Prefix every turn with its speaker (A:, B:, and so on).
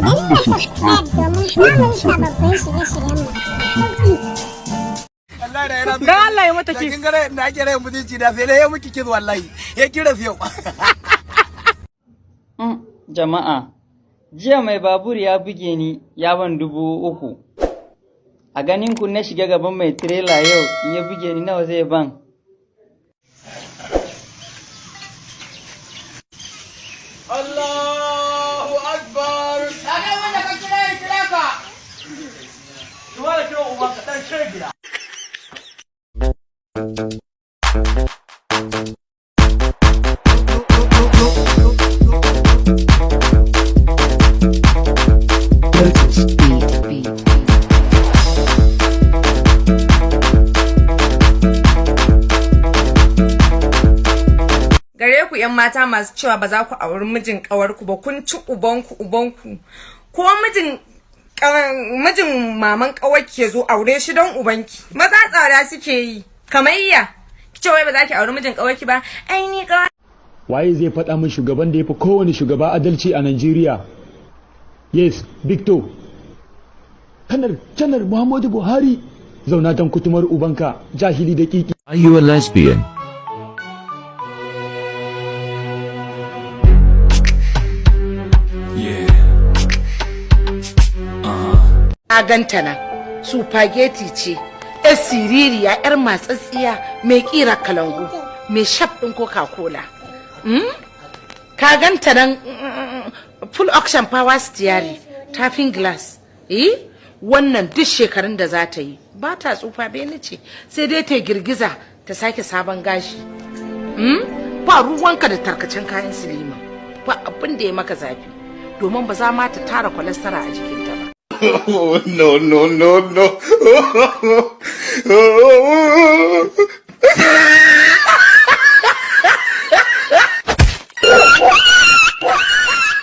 A: danna subscribe domin samun sababbin shirye-shiryen mu.
B: Ga Allah ya mata kiss.
C: Kin gare da ake rai mutunci da sai dai ya miki kiss wallahi. Ya kira yau.
D: Jama'a, jiya mai babur ya buge ni ya ban 3,000. A ganin ku na shiga gaban mai tirela yau in ya buge ni nawa zai ban?
C: Allahu Akbar.
B: Daga wanda ka kira ka.
C: Duwa da kira uban ka dan shirye gida.
B: Gare ku ‘yan mata masu cewa ba za ku auri mijin ƙawarku ba, kun ci ubanku. Ko mijin maman ƙawarki ya zo aure shi don ubanki. Maza tsada suke yi, kamayya. Ki ce wai ba za ki auri mijin ƙawarki ba, ai ni ƙawar.
E: Waye zai faɗa min shugaban da ya fi kowane shugaba adalci a Najeriya? Yes, Victor. Kanar Muhammadu Buhari. Zauna don kutumar ubanka, jahili da kiki.
F: Are you a lesbian?
G: A ganta nan, supageti ce, ‘yar siririya, ‘yar matsatsiya, mai ƙira kalangu, mai shaf ɗin Coca-Cola. Ka ganta nan full auction power steering, tafin glass. Wannan duk shekarun da za ta yi, ba ta tsufa bene ce, sai dai ta girgiza ta sake sabon gashi. Ba ruwanka da tarkacen kayan silima, ba abin da ya maka zafi, domin ba za ma ta tara kwalestara a jikinta ba.
H: Oh, no.